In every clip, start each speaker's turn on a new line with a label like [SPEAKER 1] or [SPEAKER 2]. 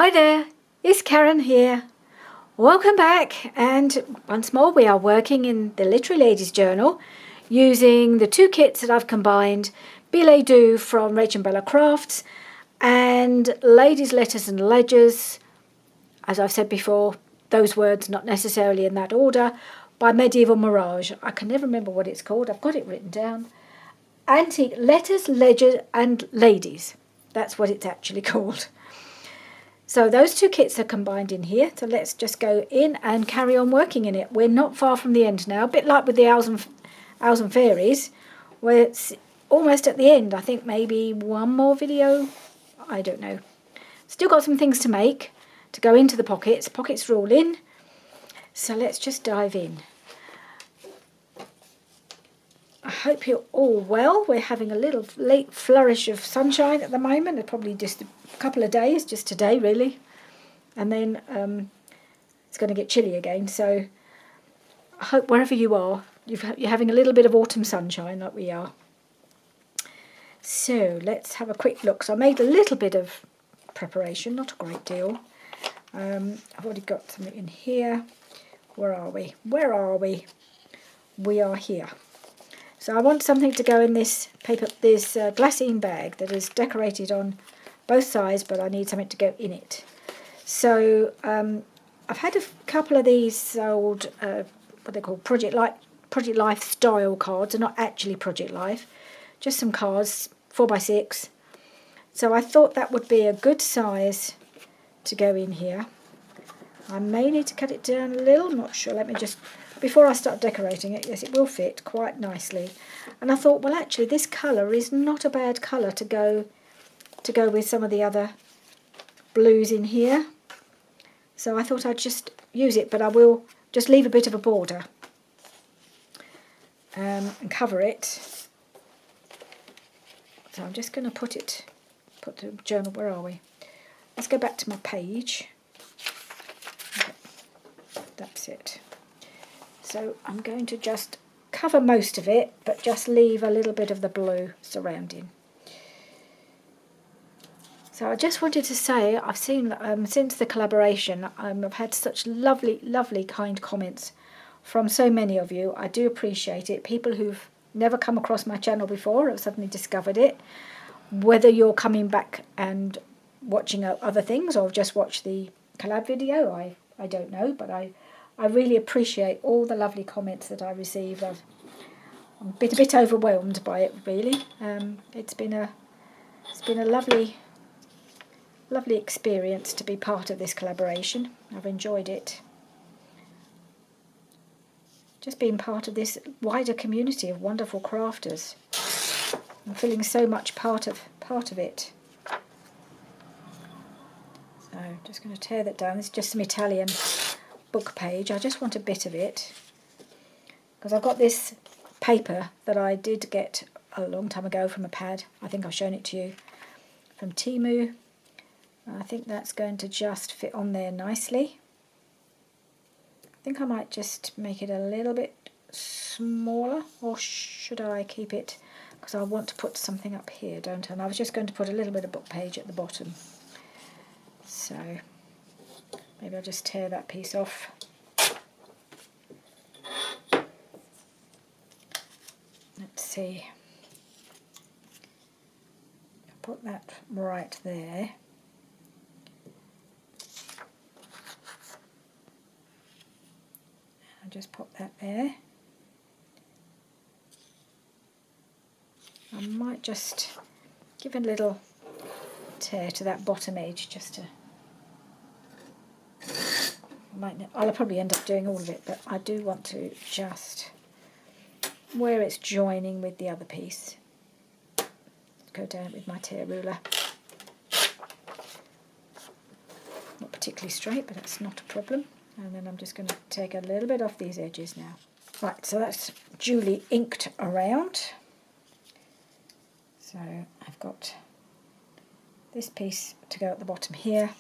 [SPEAKER 1] Hi there, it's Karen here. Welcome back, and once more we are working in the Literary Ladies Journal using the two kits that I've combined, Billet Doux from Rach and Bella Crafts and Ladies' Letters and Ledgers, as I've said before, those words not necessarily in that order, by Medieval Mirage. I can never remember what it's called, I've got it written down. Antique Letters, Ledgers and Ladies, that's what it's actually called. So those two kits are combined in here. So let's just go in and carry on working in it. We're not far from the end now. A bit like with the Owls and Fairies, where it's almost at the end. I think maybe one more video. I don't know. Still got some things to make to go into the pockets. Pockets are all in. So let's just dive in. I hope you're all well. We're having a little late flourish of sunshine at the moment. It's probably just a couple of days, just today really. And then it's going to get chilly again. So I hope wherever you are, you're having a little bit of autumn sunshine like we are. So let's have a quick look. So I made a little bit of preparation, not a great deal. I've already got something in here. Where are we? Where are we? We are here. So I want something to go in this paper, this glassine bag that is decorated on both sides, but I need something to go in it. So I've had a couple of these old, what they call Project Life style cards. They're not actually Project Life, just some cards, 4x6. So I thought that would be a good size to go in here. I may need to cut it down a little, I'm not sure. Let me just... Before I start decorating it, yes, it will fit quite nicely. And I thought, well, actually, this colour is not a bad colour to go with some of the other blues in here. So I thought I'd just use it, but I will just leave a bit of a border and cover it. So I'm just going to put the journal, where are we? Let's go back to my page. Okay. That's it. So I'm going to just cover most of it, but just leave a little bit of the blue surrounding. So I just wanted to say, I've seen, since the collaboration, I've had such lovely, lovely kind comments from so many of you. I do appreciate it. People who've never come across my channel before have suddenly discovered it. Whether you're coming back and watching other things or just watch the collab video, I don't know, but I really appreciate all the lovely comments that I receive. I'm a bit overwhelmed by it, really. It's been a lovely experience to be part of this collaboration. I've enjoyed it. Just being part of this wider community of wonderful crafters. I'm feeling so much part of it. So I'm just going to tear that down. This is just some Italian book page. I just want a bit of it because I've got this paper that I did get a long time ago from a pad. I think I've shown it to you, from Temu. I think that's going to just fit on there nicely. I think I might just make it a little bit smaller, or should I keep it, because I want to put something up here, don't I? And I was just going to put a little bit of book page at the bottom. So maybe I'll just tear that piece off. Let's see. I'll put that right there. I'll just pop that there. I might just give a little tear to that bottom edge just to... I'll probably end up doing all of it, but I do want to just, where it's joining with the other piece, go down with my tear ruler. Not particularly straight, but that's not a problem. And then I'm just going to take a little bit off these edges now. Right, so that's duly inked around. So I've got this piece to go at the bottom here,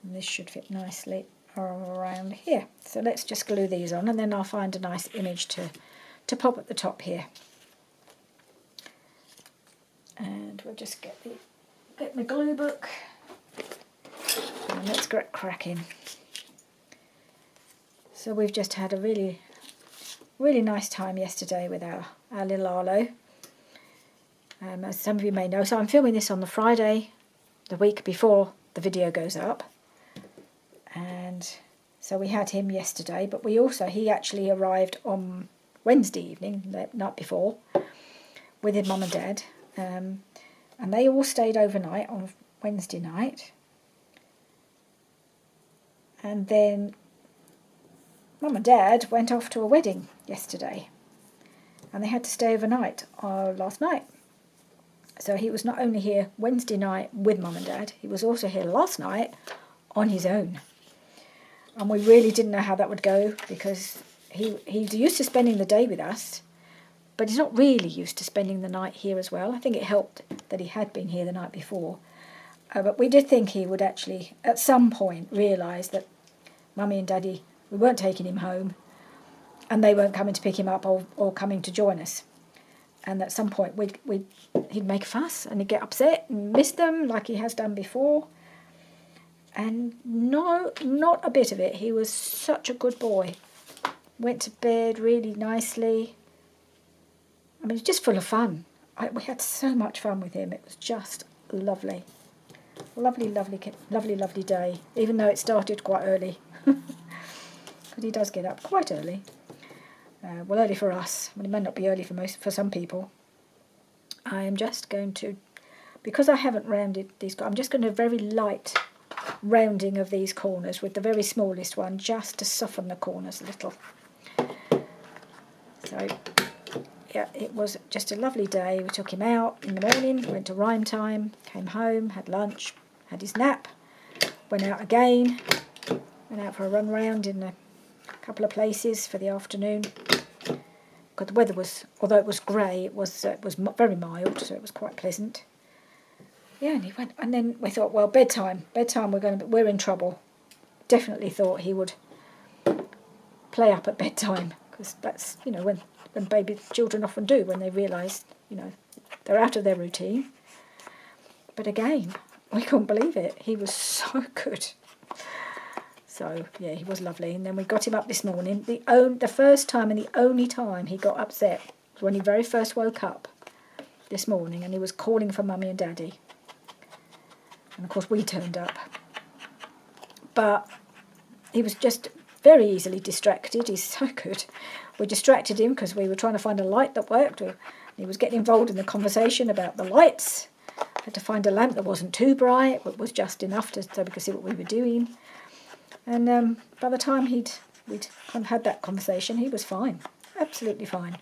[SPEAKER 1] and this should fit nicely around here. So let's just glue these on, and then I'll find a nice image to pop at the top here. And we'll just get my glue book. And let's get cracking. So we've just had a really nice time yesterday with our little Arlo. As some of you may know, so I'm filming this on the Friday, the week before the video goes up. And so we had him yesterday, but he actually arrived on Wednesday evening, the night before, with his mum and dad. And they all stayed overnight on Wednesday night. And then Mum and Dad went off to a wedding yesterday, and they had to stay overnight last night. So he was not only here Wednesday night with Mum and Dad, he was also here last night on his own. And we really didn't know how that would go, because he's used to spending the day with us, but he's not really used to spending the night here as well. I think it helped that he had been here the night before. But we did think he would actually, at some point, realise that Mummy and Daddy, we weren't taking him home, and they weren't coming to pick him up or coming to join us. And at some point he'd make a fuss and he'd get upset and miss them like he has done before. And no, not a bit of it. He was such a good boy. Went to bed really nicely. I mean, it's just full of fun. We had so much fun with him. It was just lovely. Lovely, lovely, lovely, lovely day, even though it started quite early. Because he does get up quite early. Well, early for us. I mean, it may not be early for some people. I am just going to, because I haven't rounded these, I'm just going to do a very light rounding of these corners with the very smallest one, just to soften the corners a little. So, yeah, it was just a lovely day. We took him out in the morning, went to rhyme time, came home, had lunch, had his nap, went out again, went out for a run round in a couple of places for the afternoon. Because the weather was, although it was grey, it was very mild, so it was quite pleasant. Yeah, and he went, and then we thought, well, bedtime, we're in trouble. Definitely thought he would play up at bedtime, because that's, when baby children often do when they realise, they're out of their routine. But again, we couldn't believe it. He was so good. So, yeah, he was lovely. And then we got him up this morning. The first time and the only time he got upset was when he very first woke up this morning, and he was calling for Mummy and Daddy. And, of course, we turned up. But he was just very easily distracted. He's so good. We distracted him because we were trying to find a light that worked. He was getting involved in the conversation about the lights. Had to find a lamp that wasn't too bright, but was just enough so we could see what we were doing. And by the time we'd kind of had that conversation, he was fine, absolutely fine.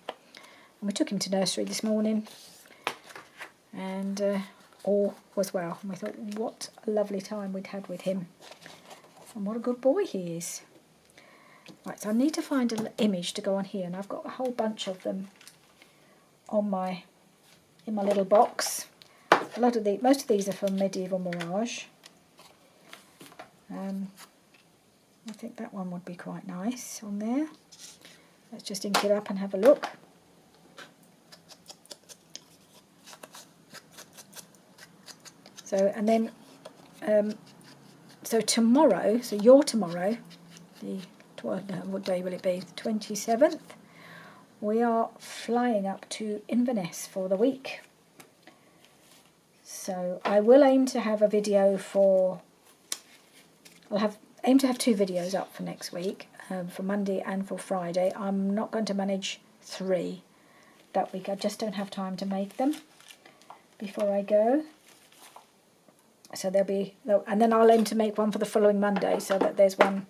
[SPEAKER 1] And we took him to nursery this morning, and all was well. And we thought, what a lovely time we'd had with him, and what a good boy he is. Right, so I need to find an image to go on here, and I've got a whole bunch of them in my little box. Most of these are from Medieval Mirage. I think that one would be quite nice on there. Let's just ink it up and have a look. So, and then, so tomorrow, so your tomorrow, what day will it be? The 27th. We are flying up to Inverness for the week. So I will aim to have a video aim to have 2 videos up for next week, for Monday and for Friday. I'm not going to manage 3 that week. I just don't have time to make them before I go. So there'll be, and then I'll aim to make one for the following Monday, so that there's one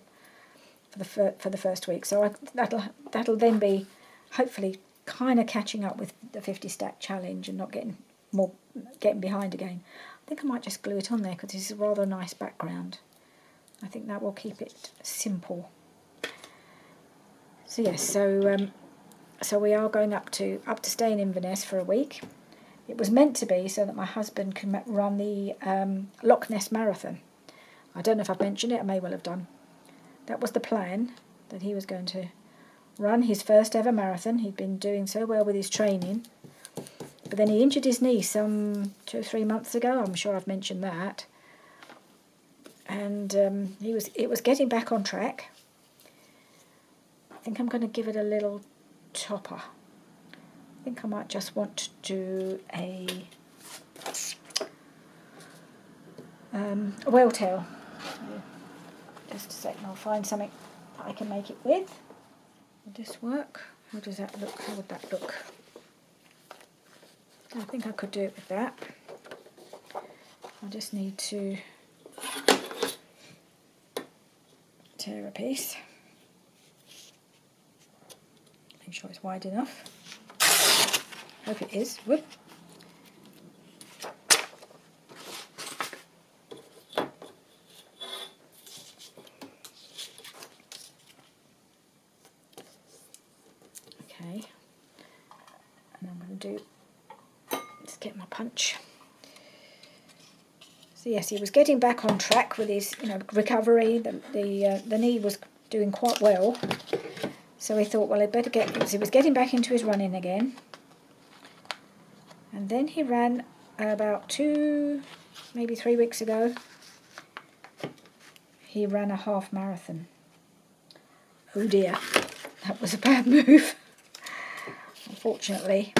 [SPEAKER 1] for the first week. So that'll then be hopefully kind of catching up with the 50 stack challenge and not getting behind again. I think I might just glue it on there because this is a rather nice background. I think that will keep it simple. So yes, so we are going up to stay in Inverness for a week. It was meant to be so that my husband can run the Loch Ness Marathon. I don't know if I've mentioned it, I may well have done. That was the plan, that he was going to run his first ever marathon. He'd been doing so well with his training. But then he injured his knee some 2 or 3 months ago. I'm sure I've mentioned that. and it was getting back on track. I think I'm going to give it a little topper. I think I might just want to do a whale tail. Just a second, I'll find something that I can make it with. Will this work? How does that look? How would that look? I think I could do it with that. I just need to tear a piece. Make sure it's wide enough. Hope it is. Whoop. Okay. And I'm going to do, let's get my punch. So yes, he was getting back on track with his, recovery. The knee was doing quite well. So he thought, well, I'd better get, because he was getting back into his running again. And then he ran about 2, maybe 3 weeks ago. He ran a half marathon. Oh dear, that was a bad move. Unfortunately,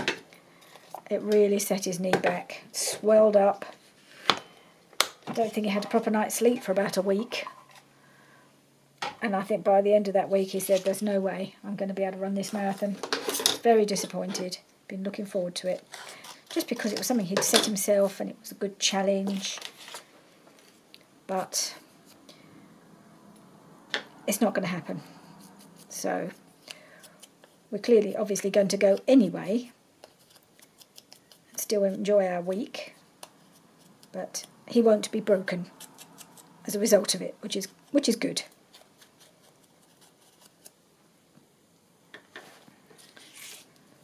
[SPEAKER 1] it really set his knee back. It swelled up. I don't think he had a proper night's sleep for about a week. And I think by the end of that week he said, there's no way I'm going to be able to run this marathon. Very disappointed. Been looking forward to it. Just because it was something he'd set himself and it was a good challenge. But it's not going to happen. So we're clearly, obviously going to go anyway. And still enjoy our week. But he won't be broken as a result of it, which is good.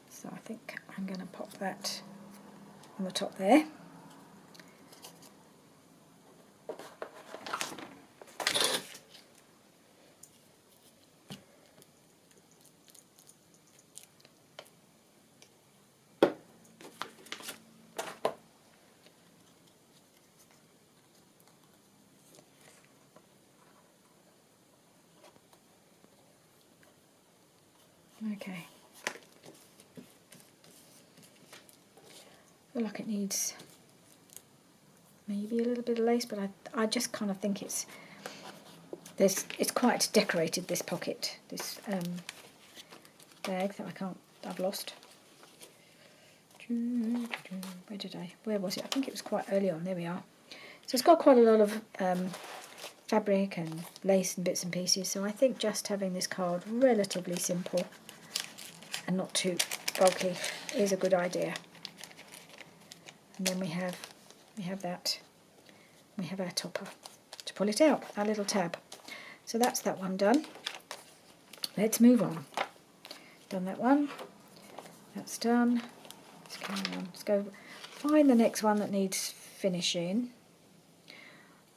[SPEAKER 1] So I think I'm going to pop that on the top there. Okay. I feel like it needs maybe a little bit of lace, but I just kind of think it's quite decorated, this pocket, this bag that I've lost. Where was it? I think it was quite early on. There we are. So it's got quite a lot of fabric and lace and bits and pieces, so I think just having this card relatively simple and not too bulky is a good idea. And then we have that. We have our topper to pull it out, our little tab. So that's that one done. Let's move on. Done that one. That's done. Let's carry on. Let's go find the next one that needs finishing.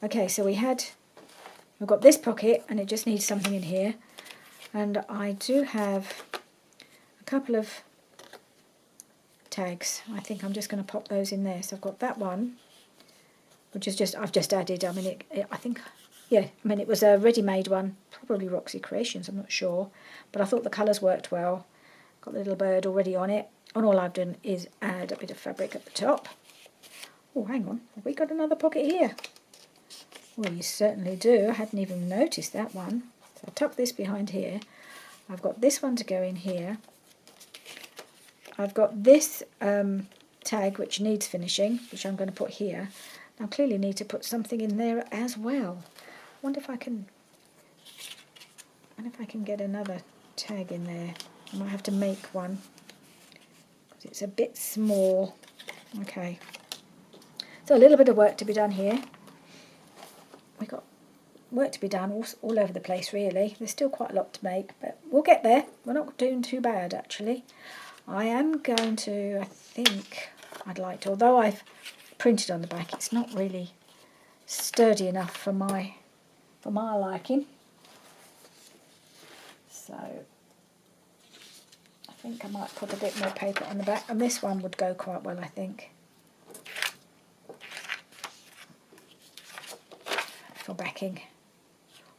[SPEAKER 1] Okay, so we've got this pocket and it just needs something in here. And I do have a couple of tags. I think I'm just going to pop those in there. So I've got that one, which is I've just added. I mean, it was a ready-made one, probably Roxy Creations, I'm not sure. But I thought the colours worked well. Got the little bird already on it. And all I've done is add a bit of fabric at the top. Oh, hang on. Have we got another pocket here? Well, you certainly do. I hadn't even noticed that one. So I'll tuck this behind here. I've got this one to go in here. I've got this tag which needs finishing, which I'm going to put here. Now, I clearly need to put something in there as well. I wonder if I can get another tag in there. I might have to make one because it's a bit small. Okay. So a little bit of work to be done here. We've got work to be done all over the place, really. There's still quite a lot to make, but we'll get there. We're not doing too bad, actually. I am going to, I think I'd like to, although I've printed on the back, it's not really sturdy enough for my liking. So I think I might put a bit more paper on the back, and this one would go quite well, I think. If for backing.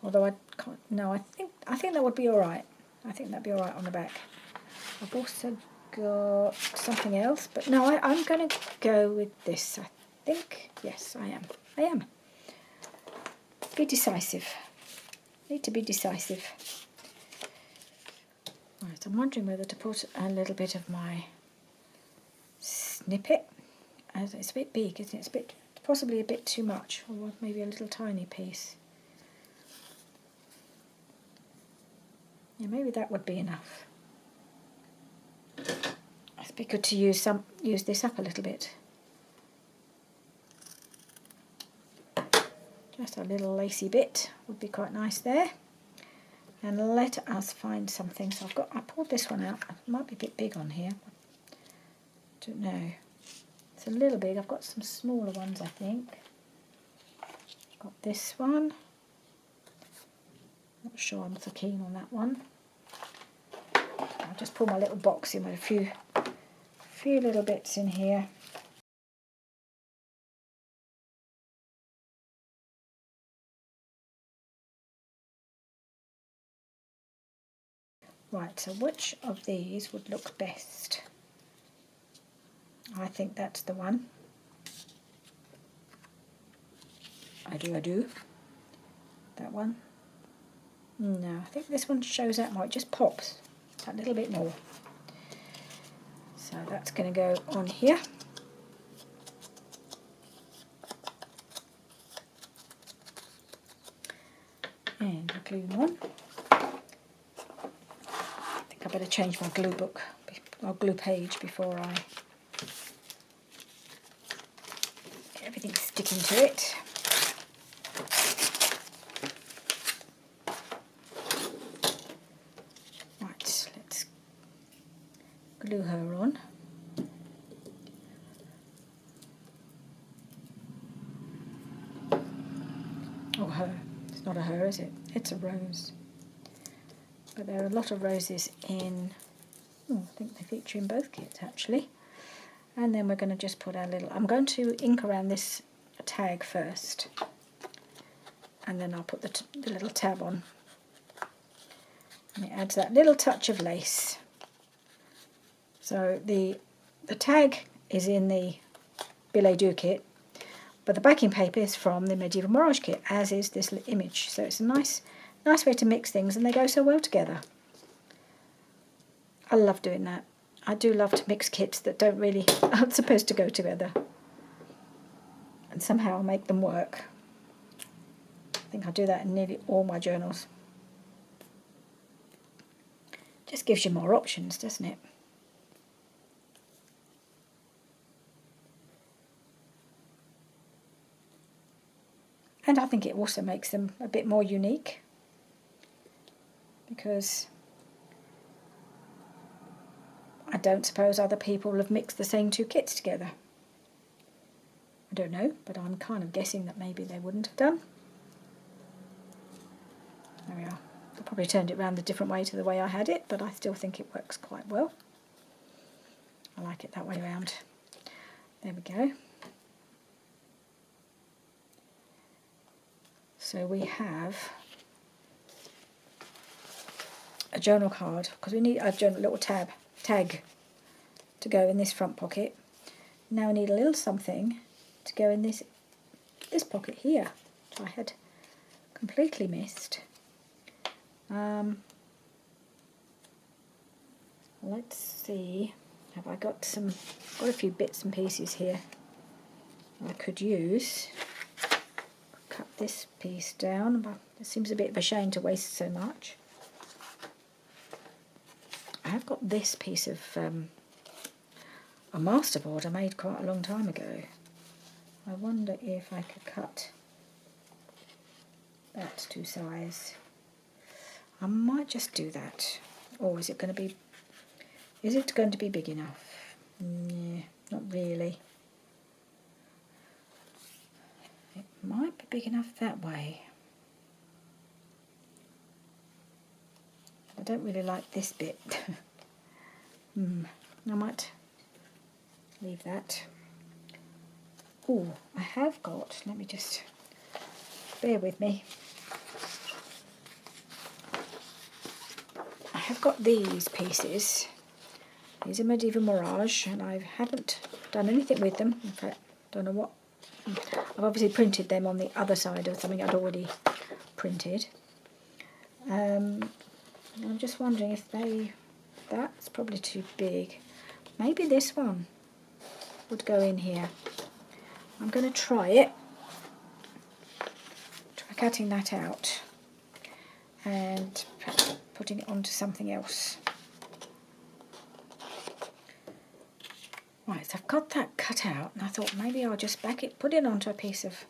[SPEAKER 1] Although I can't, no, I think that would be all right. I think that'd be all right on the back. I've also got something else, but no, I'm going to go with this, I think. Yes, I am. I am. Be decisive. Need to be decisive. Right, I'm wondering whether to put a little bit of my snippet. As it's a bit big, isn't it? It's a bit, possibly a bit too much, or maybe a little tiny piece. Yeah, maybe that would be enough. It'd be good to use this up a little bit. Just a little lacy bit would be quite nice there. And let us find something. So I pulled this one out. It might be a bit big on here. Don't know. It's a little big. I've got some smaller ones, I think. Got this one. Not sure I'm so keen on that one. I'll just pull my little box in with a few little bits in here. Right, so which of these would look best? I think that's the one. I do. That one. No, I think this one shows out more. It just pops a little bit more. So that's going to go on here. And the glue one. I think I better change my glue book, or glue page, before I get everything sticking to it. Right, let's glue her on. Oh, her. It's not a her, is it? It's a rose. But there are a lot of roses in, I think they feature in both kits actually. And then we're going to just put our little, I'm going to ink around this tag first. And then I'll put the little tab on. And it adds that little touch of lace. So the tag is in the Billet Doux kit, but the backing paper is from the Medieval Mirage kit, as is this image. So it's a nice way to mix things, and they go so well together. I love doing that. I do love to mix kits that aren't supposed to go together, and somehow make them work. I think I do that in nearly all my journals. Just gives you more options, doesn't it? And I think it also makes them a bit more unique, because I don't suppose other people have mixed the same two kits together. I don't know, but I'm kind of guessing that maybe they wouldn't have done. There we are. I probably turned it around a different way to the way I had it, but I still think it works quite well. I like it that way around. There we go. So we have a journal card, because we need a little tag to go in this front pocket. Now we need a little something to go in this pocket here, which I had completely missed. Let's see, have I got a few bits and pieces here I could use. Cut this piece down, but it seems a bit of a shame to waste so much. I have got this piece of a masterboard I made quite a long time ago. I wonder if I could cut that to size. I might just do that. Or is it going to be big enough? Yeah, not really. It might be big enough that way. I don't really like this bit. I might leave that. Oh, I have got, let me just bear with me. I have got these pieces. These are Medieval Mirage, and I haven't done anything with them. In fact, don't know what. I've obviously printed them on the other side of something I'd already printed. I'm just wondering if that's probably too big. Maybe this one would go in here. I'm going to try it. Try cutting that out and perhaps putting it onto something else. Right, so I've got that cut out, and I thought maybe I'll just put it onto a piece of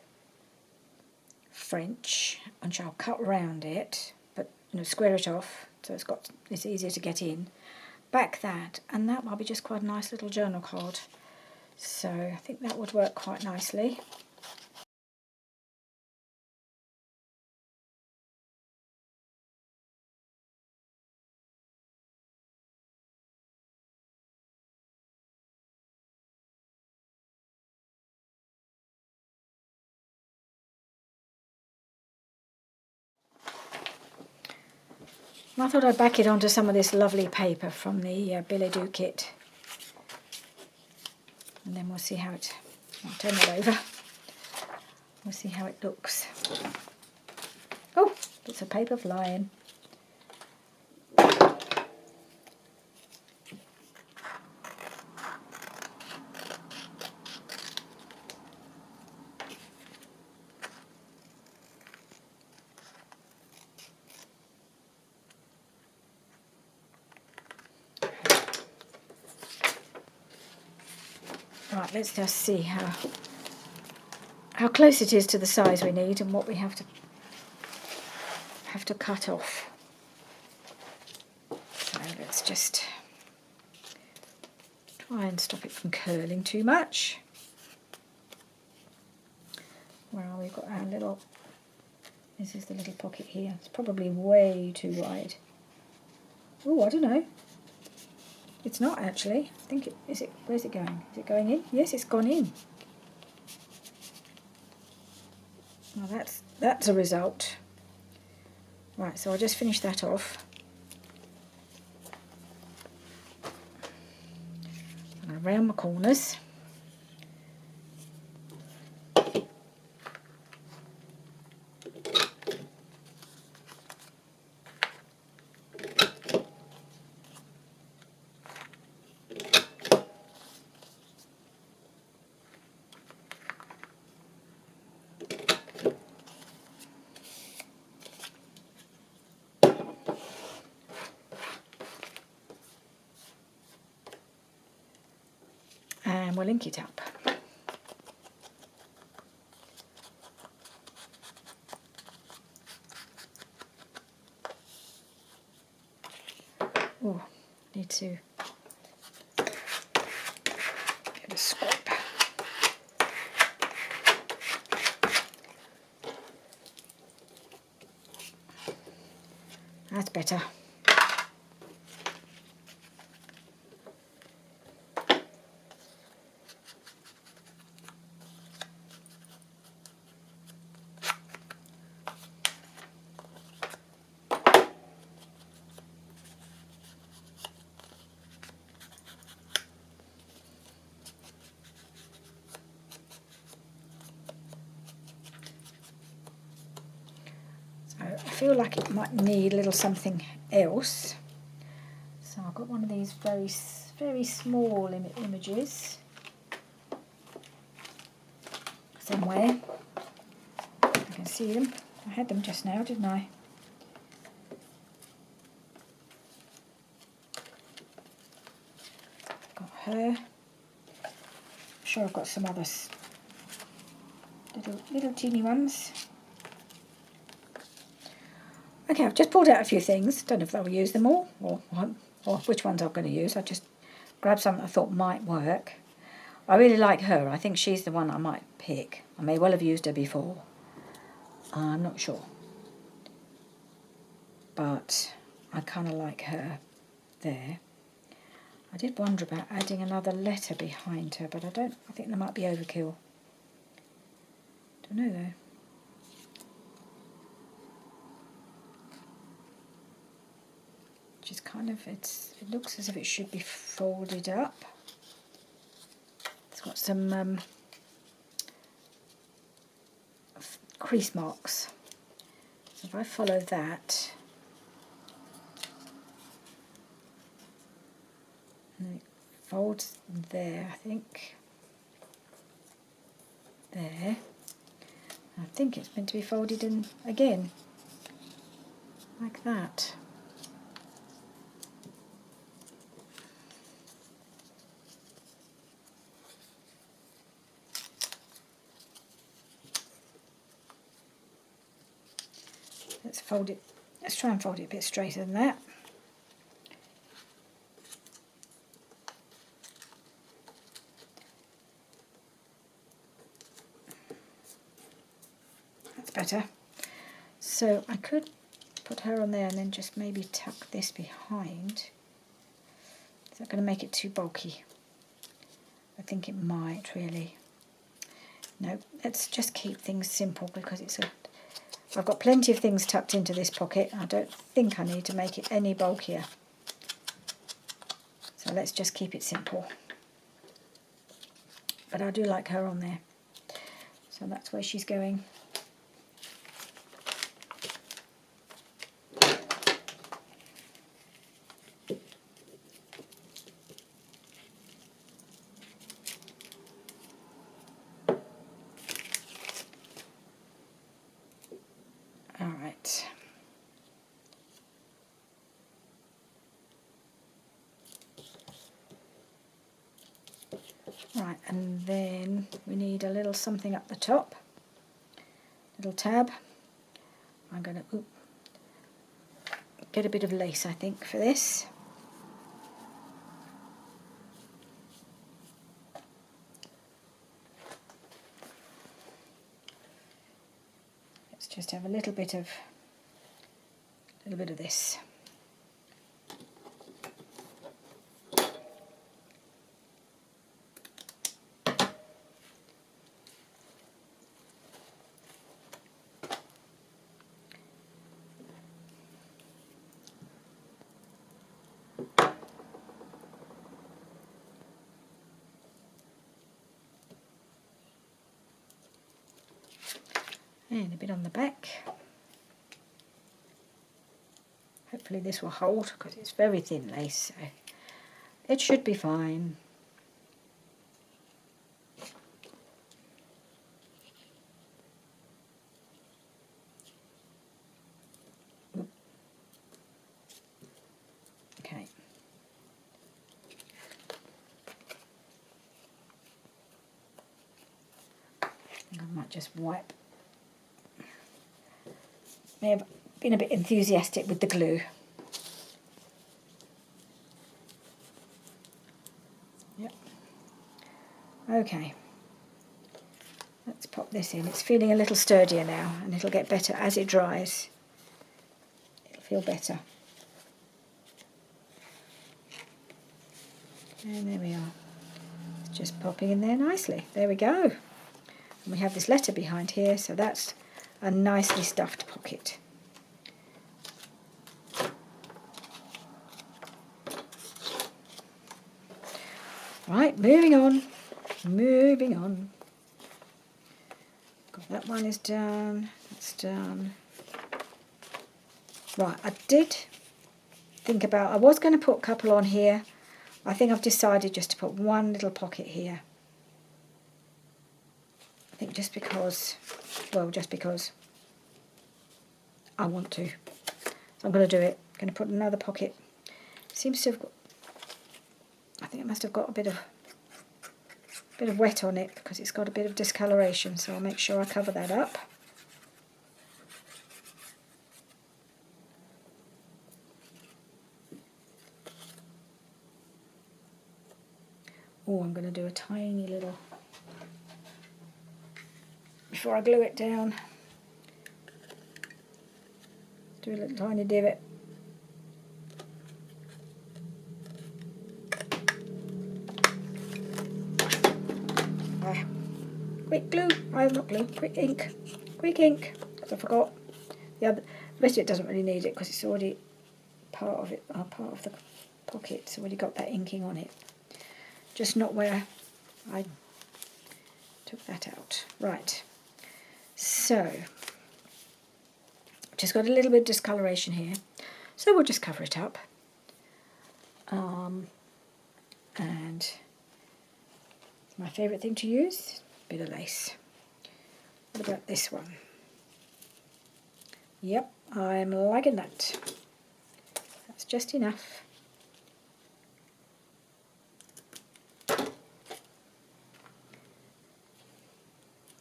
[SPEAKER 1] French, and I'll cut round it, but square it off so it's easier to get in. Back that, and that might be just quite a nice little journal card. So I think that would work quite nicely. And I thought I'd back it onto some of this lovely paper from the Billet Doux kit. And then we'll see how I'll turn it over. We'll see how it looks. Oh, bits of paper flying. Right, let's just see how close it is to the size we need and what we have to cut off. So let's just try and stop it from curling too much. Well, we've got our little, this is the little pocket here. It's probably way too wide. Oh, I don't know. It's not actually. I think where's it going? Is it going in? Yes, it's gone in. Well, that's a result. Right, so I'll just finish that off. And around my corners. And we'll link it up. Oh, need to get a scrape. That's better. I feel like it might need a little something else. So I've got one of these very, very small images somewhere. I can see them. I had them just now, didn't I? Got her. I'm sure I've got some others. Little teeny ones. Okay, I've just pulled out a few things. Don't know if I'll use them all or which ones I'm going to use. I just grabbed something I thought might work. I really like her. I think she's the one I might pick. I may well have used her before. I'm not sure. But I kind of like her there. I did wonder about adding another letter behind her, but I think that might be overkill. Don't know though. is kind of, it looks as if it should be folded up. It's got some crease marks. So if I follow that, and it folds there, I think. There. I think it's meant to be folded in again, like that. Let's fold it, let's try and fold it a bit straighter than that. Better. So I could put her on there and then just maybe tuck this behind. Is that going to make it too bulky? I think it might really. No, let's just keep things simple because I've got plenty of things tucked into this pocket. I don't think I need to make it any bulkier. So let's just keep it simple. But I do like her on there. So that's where she's going. Right, and then we need a little something up the top, little tab. I'm going to get a bit of lace, I think, for this. Let's just have a little bit of this. And a bit on the back. Hopefully this will hold because it's very thin lace, so it should be fine. Okay. I might just wipe. May have been a bit enthusiastic with the glue. Yep. Okay. Let's pop this in. It's feeling a little sturdier now, and it'll get better as it dries. It'll feel better. And there we are. It's just popping in there nicely. There we go. And we have this letter behind here, so that's a nicely stuffed pocket. Right, moving on. Moving on. That one is done. That's done. Right, I did think about, I was going to put a couple on here. I think I've decided just to put one little pocket here. I think just because, well, just because I want to. So I'm going to do it. I'm going to put another pocket. Seems to have got, I think it must have got a bit of wet on it because it's got a bit of discoloration, so I'll make sure I cover that up. Oh, I'm going to do a tiny little, before I glue it down, do a little tiny divot. Quick glue, not glue, quick ink, because I forgot. The rest of it doesn't really need it because it's already part of it, part of the pocket. It's already got that inking on it. Just not where I took that out. Right. So, just got a little bit of discoloration here. So we'll just cover it up. And my favourite thing to use, a bit of lace. What about this one? Yep, I'm liking that. That's just enough.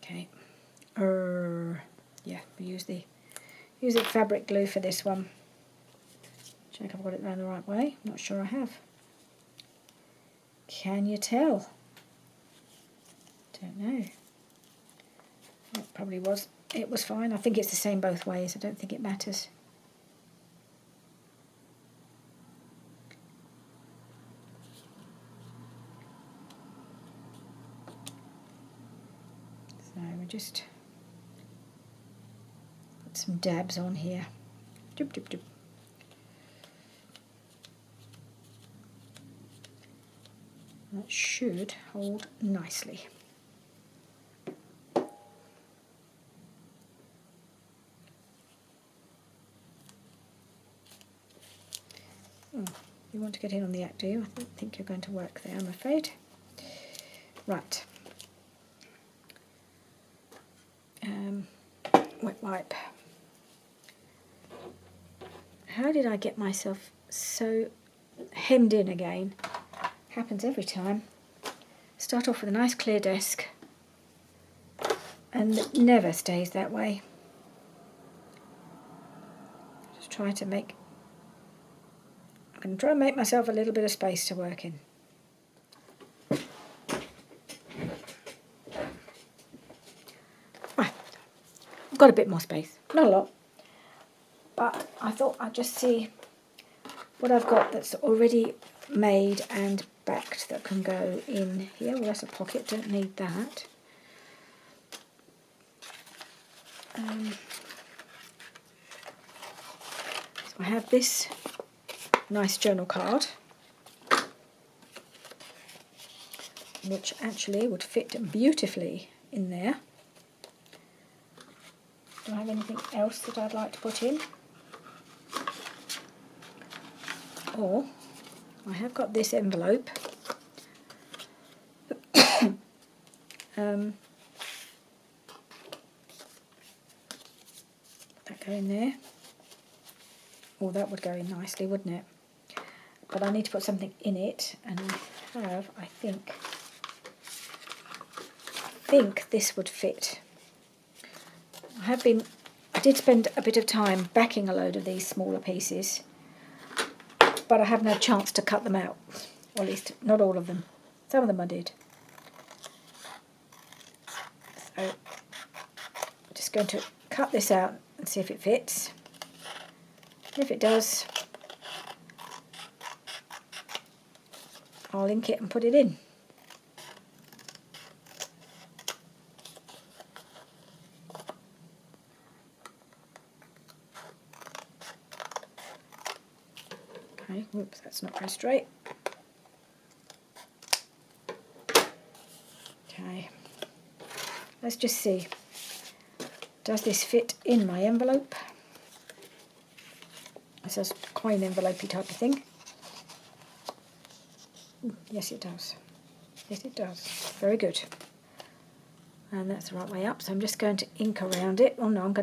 [SPEAKER 1] Okay. Yeah, we use the fabric glue for this one. Check I've got it around the right way. Not sure I have. Can you tell? Don't know. It probably was. It was fine. I think it's the same both ways. I don't think it matters. So we just put some dabs on here. Doop, doop, doop. That should hold nicely. You want to get in on the act, do you? I don't think you're going to work there, I'm afraid. Right. Wet wipe. How did I get myself so hemmed in again? Happens every time. Start off with a nice clear desk and it never stays that way. Just try to make, I'm going to try and make myself a little bit of space to work in. Right, I've got a bit more space, not a lot, but I thought I'd just see what I've got that's already made and backed that can go in here. Well, that's a pocket, don't need that. So I have this nice journal card, which actually would fit beautifully in there. Do I have anything else that I'd like to put in? Or I have got this envelope. Would that go in there? Oh, that would go in nicely, wouldn't it? But I need to put something in it, and I have, I think this would fit. I did spend a bit of time backing a load of these smaller pieces, but I haven't had a chance to cut them out, or at least not all of them. Some of them I did. So I'm just going to cut this out and see if it fits. If it does, I'll ink it and put it in. Okay, whoops, that's not very straight. Okay, let's just see. Does this fit in my envelope? It's a coin envelope-y type of thing. Yes, it does. Yes, it does. Very good. And that's the right way up. So I'm just going to ink around it. Oh no,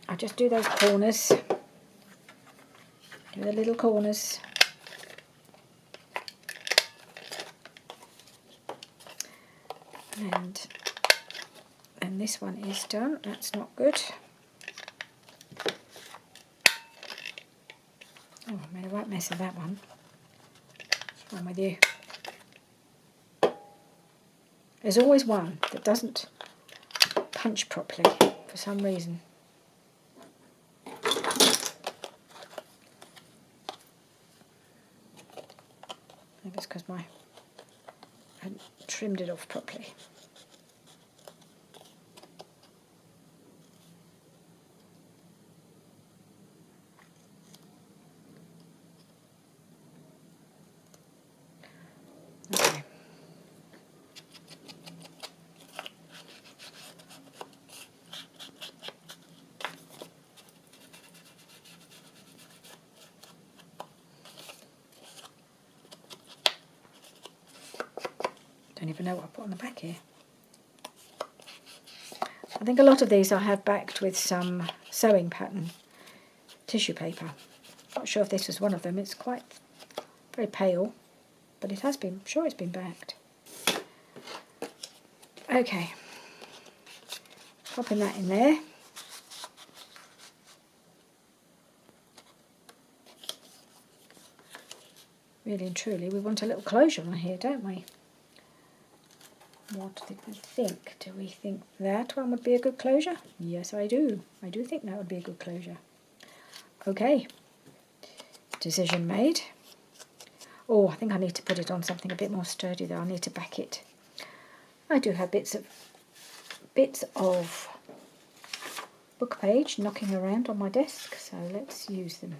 [SPEAKER 1] I'll just do those corners. Do the little corners. And this one is done. That's not good. Oh, I made a right mess of that one. What's wrong with you? There's always one that doesn't punch properly for some reason. Maybe it's because I hadn't trimmed it off properly. Don't even know what I put on the back here. I think a lot of these I have backed with some sewing pattern tissue paper. Not sure if this was one of them. It's quite very pale, but it has been, I'm sure it's been backed. Okay, popping that in there. Really and truly, we want a little closure on here, don't we? What did we think? Do we think that one would be a good closure? Yes, I do. I do think that would be a good closure. Okay. Decision made. Oh, I think I need to put it on something a bit more sturdy though. I need to back it. I do have bits of book page knocking around on my desk, so let's use them.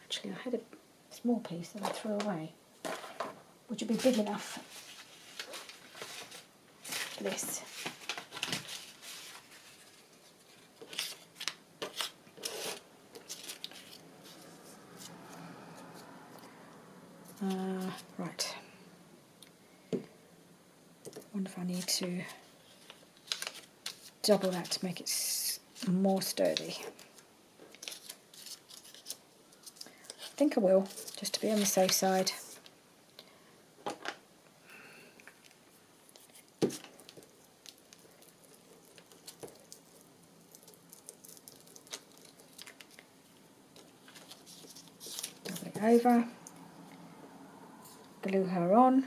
[SPEAKER 1] Actually, I had a small piece that I threw away. Would you be big enough? This. Right. I wonder if I need to double that to make it more sturdy. I think I will, just to be on the safe side. Double it over, glue her on.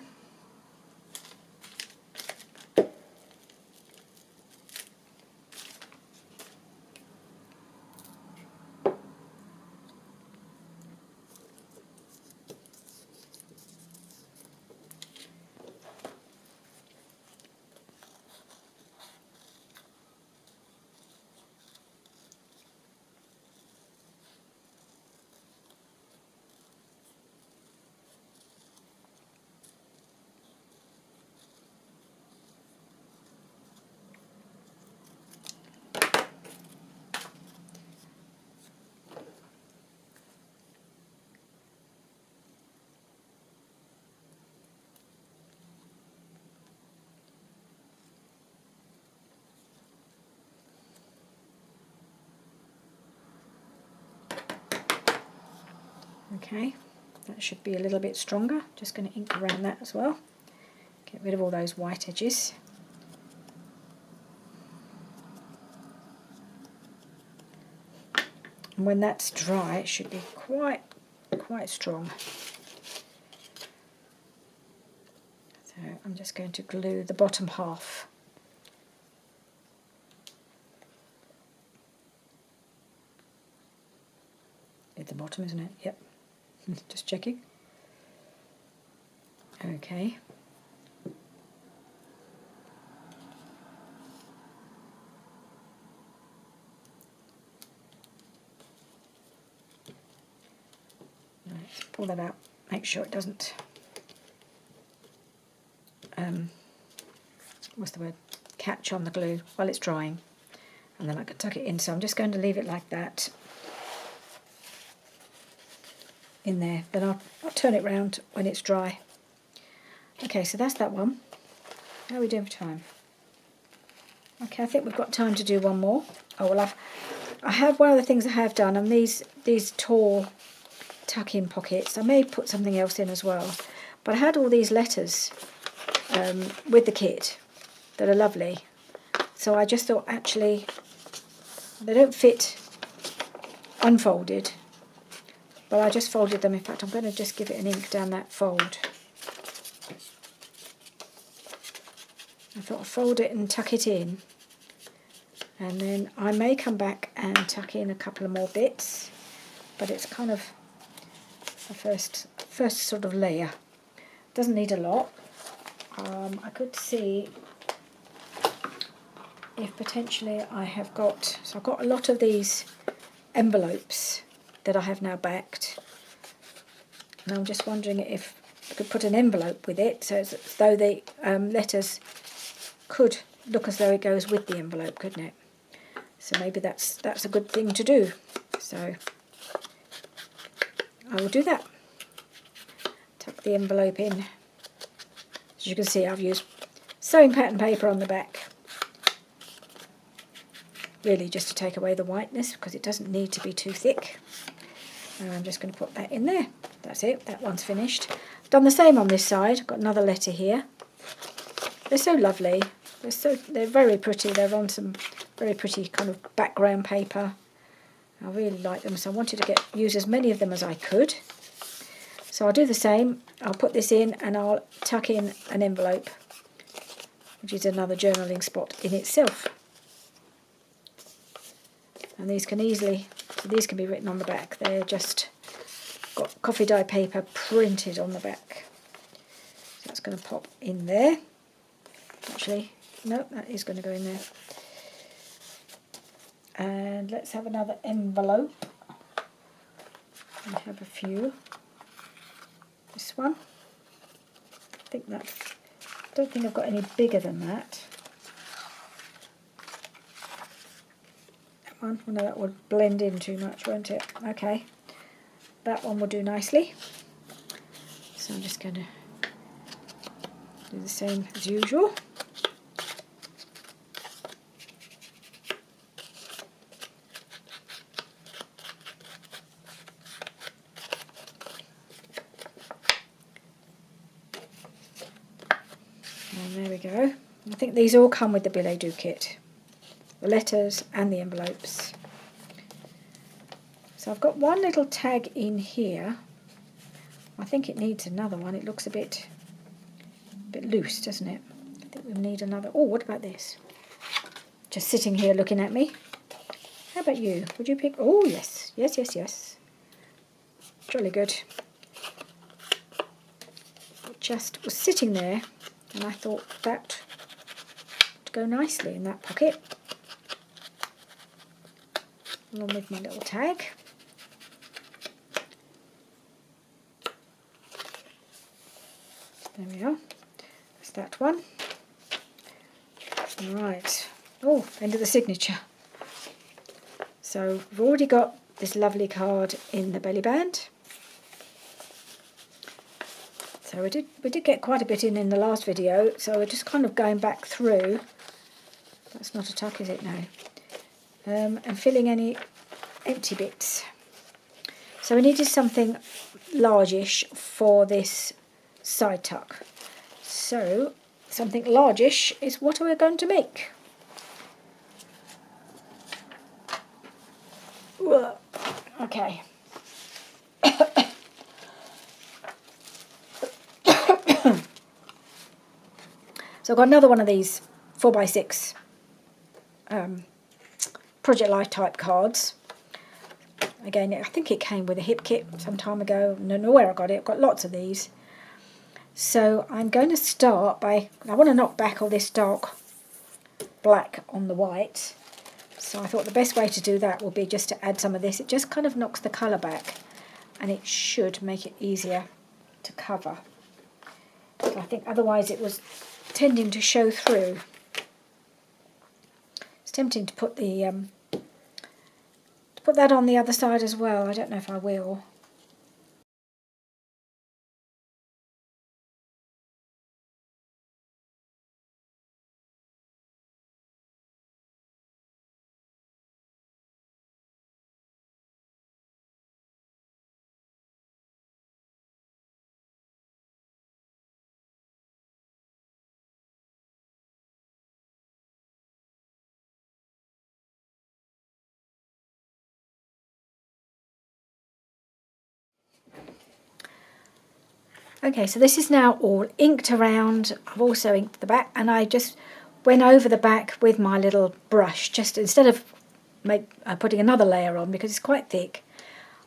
[SPEAKER 1] Okay, that should be a little bit stronger. Just going to ink around that as well. Get rid of all those white edges. And when that's dry, it should be quite strong. So I'm just going to glue the bottom half. At the bottom, isn't it? Yep. Just checking. Okay. Let's pull that out. Make sure it doesn't. What's the word? Catch on the glue while it's drying, and then I can tuck it in. So I'm just going to leave it like that. In there, then I'll turn it round when it's dry. Okay, so that's that one. How are we doing for time? Okay, I think we've got time to do one more. Oh well, I have one of the things I have done, and these tall tuck-in pockets. I may put something else in as well, but I had all these letters with the kit that are lovely. So I just thought actually they don't fit unfolded. But I just folded them. In fact, I'm going to just give it an ink down that fold. I thought I'd fold it and tuck it in. And then I may come back and tuck in a couple of more bits. But it's kind of the first sort of layer. Doesn't need a lot. I could see if potentially I have got... So I've got a lot of these envelopes that I have now backed, and I'm just wondering if I could put an envelope with it, so as though the letters could look as though it goes with the envelope, couldn't it? So maybe that's a good thing to do. So I will do that. Tuck the envelope in. As As you can see, I've used sewing pattern paper on the back, really just to take away the whiteness because it doesn't need to be too thick. And I'm just going to put that in there. That's it, that one's finished. I've done the same on this side. I've got another letter here. They're so lovely. They're very pretty. They're on some very pretty kind of background paper. I really like them, so I wanted to use as many of them as I could. So I'll do the same. I'll put this in and I'll tuck in an envelope, which is another journaling spot in itself. And these can easily, so these can be written on the back. They're just got coffee dye paper printed on the back. So that's going to pop in there. Actually, no, that is going to go in there. And let's have another envelope. We have a few. This one. I don't think I've got any bigger than that. That one, well, no, that would blend in too much, won't it? Okay, that one will do nicely. So I'm just going to do the same as usual. And there we go. I think these all come with the billet doux kit. The letters and the envelopes. So I've got one little tag in here. I think it needs another one. It looks a bit loose, doesn't it? I think we need another. Oh, what about this? Just sitting here looking at me. How about you? Would you pick? Oh, yes. Yes, yes, yes. Jolly good. It just was sitting there and I thought that would go nicely in that pocket. Along with my little tag. There we are. That's that one. Right. Oh, end of the signature. So we've already got this lovely card in the belly band. So we did get quite a bit in the last video. So we're just kind of going back through. That's not a tuck, is it? No. And filling any empty bits. So we needed something largish for this side tuck. So something largish is what we're going to make. Okay. So I've got another one of these 4x6 Project Life type cards. Again, I think it came with a hip kit some time ago. I don't know where I got it. I've got lots of these. So I'm going to start by, I want to knock back all this dark black on the white. So I thought the best way to do that will be just to add some of this. It just kind of knocks the colour back and it should make it easier to cover. So I think otherwise it was tending to show through. It's tempting to put that on the other side as well. I don't know if I will. Okay, so this is now all inked around. I've also inked the back, and I just went over the back with my little brush. Just instead of putting another layer on because it's quite thick,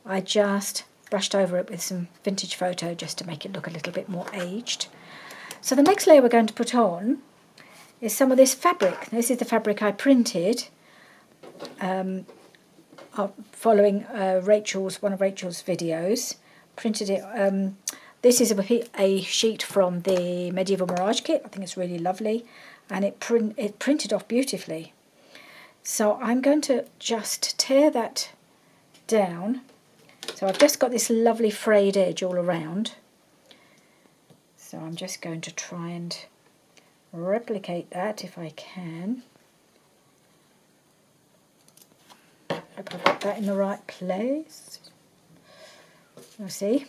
[SPEAKER 1] I just brushed over it with some vintage photo just to make it look a little bit more aged. So the next layer we're going to put on is some of this fabric. This is the fabric I printed following one of Rachel's videos. Printed it. This is a sheet from the Medieval Mirage kit. I think it's really lovely, and it printed off beautifully. So I'm going to just tear that down. So I've just got this lovely frayed edge all around. So I'm just going to try and replicate that if I can. Hope I've got that in the right place. We'll see.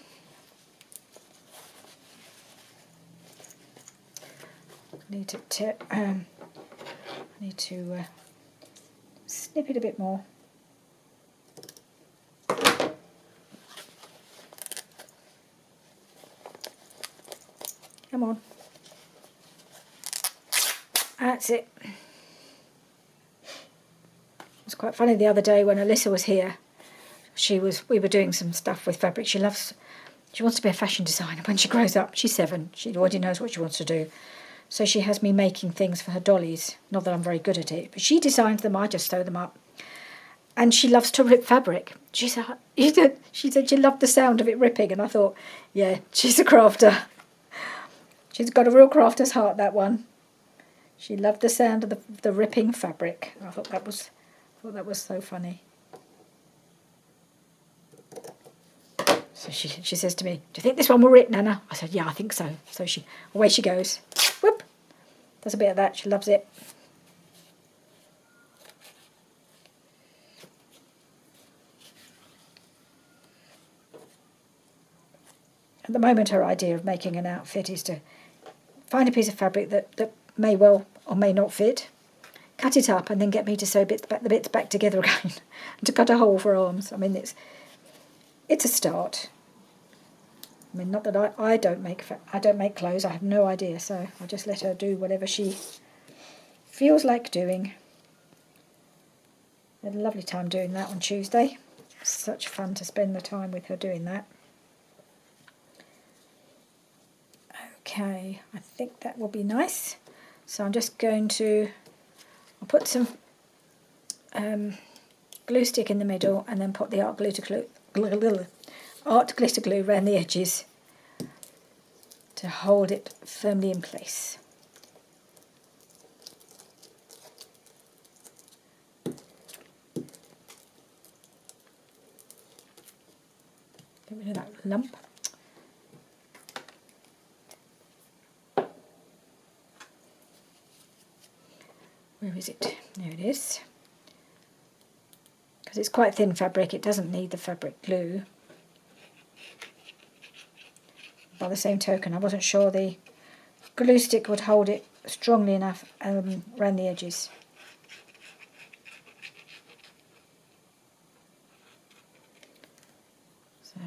[SPEAKER 1] I need to snip it a bit more. Come on. That's it. It was quite funny the other day when Alyssa was here. We were doing some stuff with fabric. She wants to be a fashion designer when she grows up. She's 7. She already knows what she wants to do. So she has me making things for her dollies. Not that I'm very good at it, but she designs them. I just sew them up. And she loves to rip fabric. She said she loved the sound of it ripping, and I thought, yeah, she's a crafter. She's got a real crafter's heart, that one. She loved the sound of the ripping fabric. I thought that was so funny. So she says to me, "Do you think this one will rip, Nana?" I said, "Yeah, I think so." So away she goes. Whoop! Does a bit of that. She loves it. At the moment, her idea of making an outfit is to find a piece of fabric that may well or may not fit, cut it up, and then get me to sew the bits back together again, and to cut a hole for arms. I mean, it's a start. I mean, not that I don't make clothes. I have no idea, so I just let her do whatever she feels like doing. I had a lovely time doing that on Tuesday. Such fun to spend the time with her doing that. Okay, I think that will be nice. So I'm just going to, I'll put some glue stick in the middle, and then put the art glitter glue around the edges to hold it firmly in place. Get rid of that lump. Where is it? There it is. Because it's quite thin fabric, it doesn't need the fabric glue. By the same token, I wasn't sure the glue stick would hold it strongly enough around the edges. So,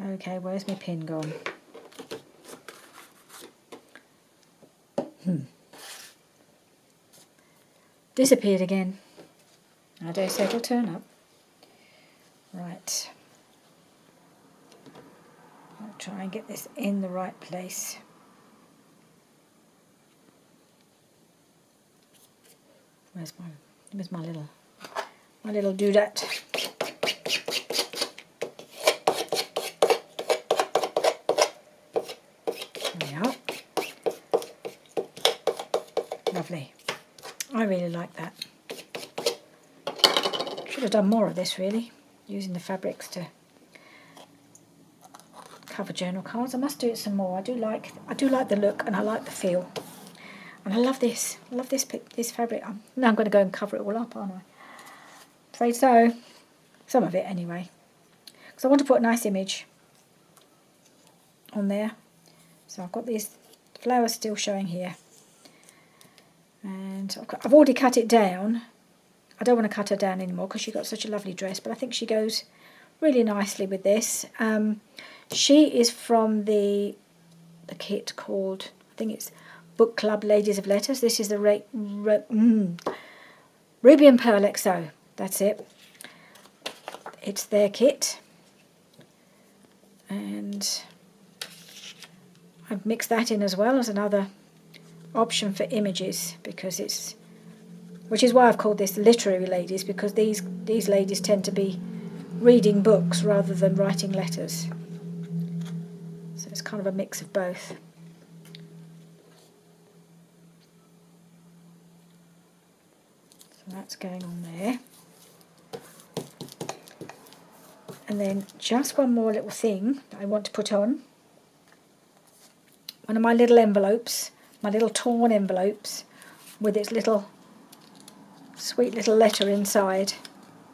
[SPEAKER 1] okay, where's my pin gone? Disappeared again. I dare say it'll turn up. Right. I'll try and get this in the right place. Where's my little doodad? There we are. Lovely. I really like that. Should have done more of this, really, using the fabrics to cover journal cards. I must do it some more. I do like the look, and I like the feel, and I love this. I love this fabric. Now I'm going to go and cover it all up, aren't I? Afraid so. Some of it anyway, because I want to put a nice image on there. So I've got these flowers still showing here. And I've already cut it down. I don't want to cut her down anymore because she got such a lovely dress, but I think she goes really nicely with this. She is from the kit called, I think it's Book Club Ladies of Letters. This is the Ruby and Pearl XO. That's it. It's their kit. And I've mixed that in as well as another option for images, because which is why I've called this Literary Ladies, because these ladies tend to be reading books rather than writing letters. So it's kind of a mix of both. So that's going on there. And then just one more little thing that I want to put on. one of my little envelopes, my little torn envelopes, with its little sweet little letter inside.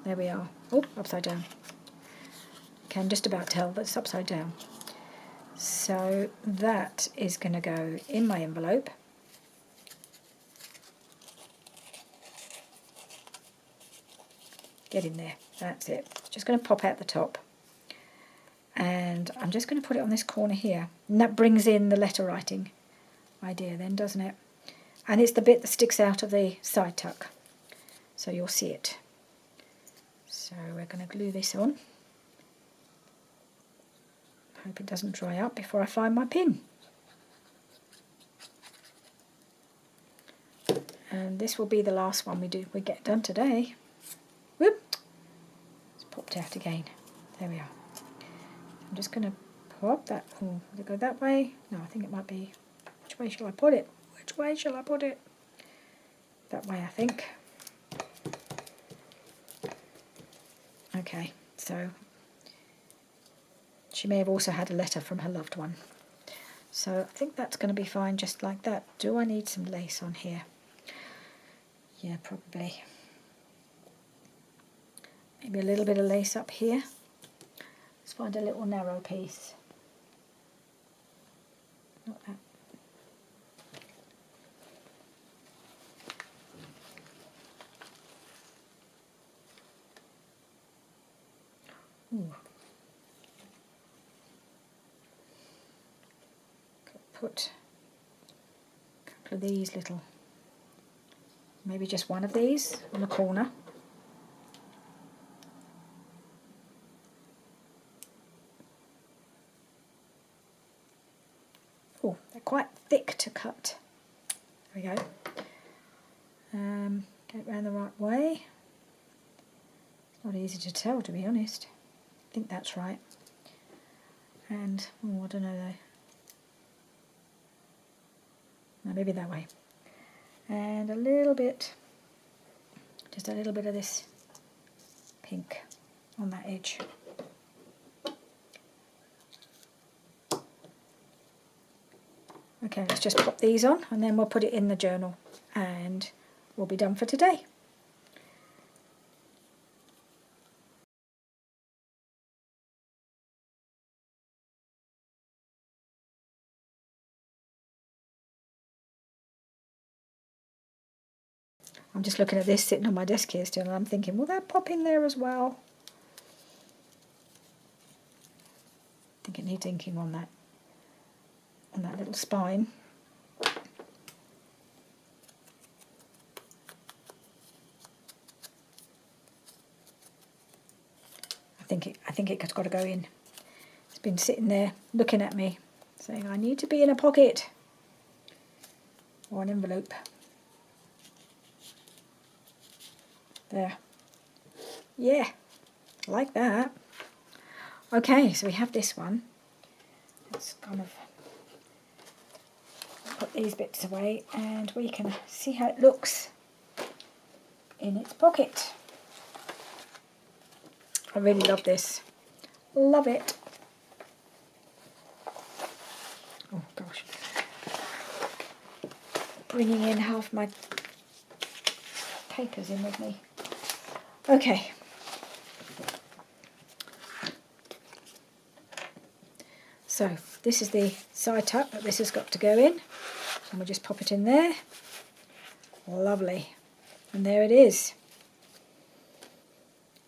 [SPEAKER 1] There we are. Oh, upside down. Can just about tell that it's upside down. So that is going to go in my envelope. Get in there. That's it. It's just going to pop out the top. And I'm just going to put it on this corner here. And that brings in the letter writing idea then, doesn't it? And it's the bit that sticks out of the side tuck. So you'll see it. So we're going to glue this on. Hope it doesn't dry up before I find my pin. And this will be the last one we get done today. Whoop! It's popped out again. There we are. I'm just going to pop that. Oh, will it go that way? No, I think it might be. Which way shall I put it? Which way shall I put it? That way, I think. Okay, so she may have also had a letter from her loved one. So I think that's going to be fine just like that. Do I need some lace on here? Yeah, probably. Maybe a little bit of lace up here. Let's find a little narrow piece. Not that. Ooh. Put a couple of these little, maybe just one of these on the corner. Oh, they're quite thick to cut. There we go. Get it round the right way. It's not easy to tell, to be honest. I think that's right. And, oh, I don't know though. No, maybe that way. And a little bit, just a little bit of this pink on that edge. Okay, let's just pop these on and then we'll put it in the journal and we'll be done for today. I'm just looking at this sitting on my desk here still and I'm thinking, will that pop in there as well? I think it needs inking on that little spine. I think it's got to go in. It's been sitting there looking at me, saying I need to be in a pocket or an envelope. There. Yeah, like that. Okay, so we have this one. Let's kind of put these bits away and we can see how it looks in its pocket. I really love this. Love it. Oh gosh. Bringing in half my papers in with me. Okay. So this is the side tuck that this has got to go in. And we'll just pop it in there. Lovely. And there it is.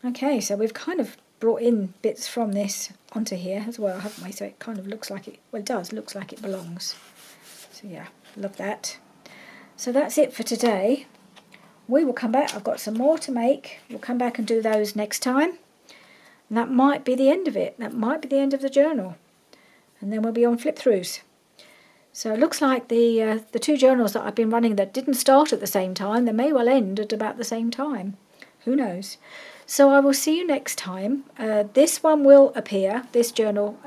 [SPEAKER 1] Okay, so we've kind of brought in bits from this onto here as well, haven't we? So it kind of looks like it, well, it does, looks like it belongs. So yeah, love that. So that's it for today. We will come back. I've got some more to make. We'll come back and do those next time. And that might be the end of it. That might be the end of the journal. And then we'll be on flip throughs. So it looks like the two journals that I've been running that didn't start at the same time, they may well end at about the same time. Who knows? So I will see you next time. This one will appear, this journal.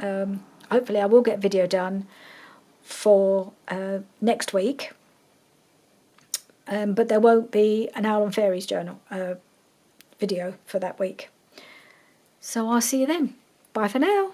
[SPEAKER 1] Hopefully I will get video done for next week. But there won't be an Owl and Fairies journal video for that week. So I'll see you then. Bye for now.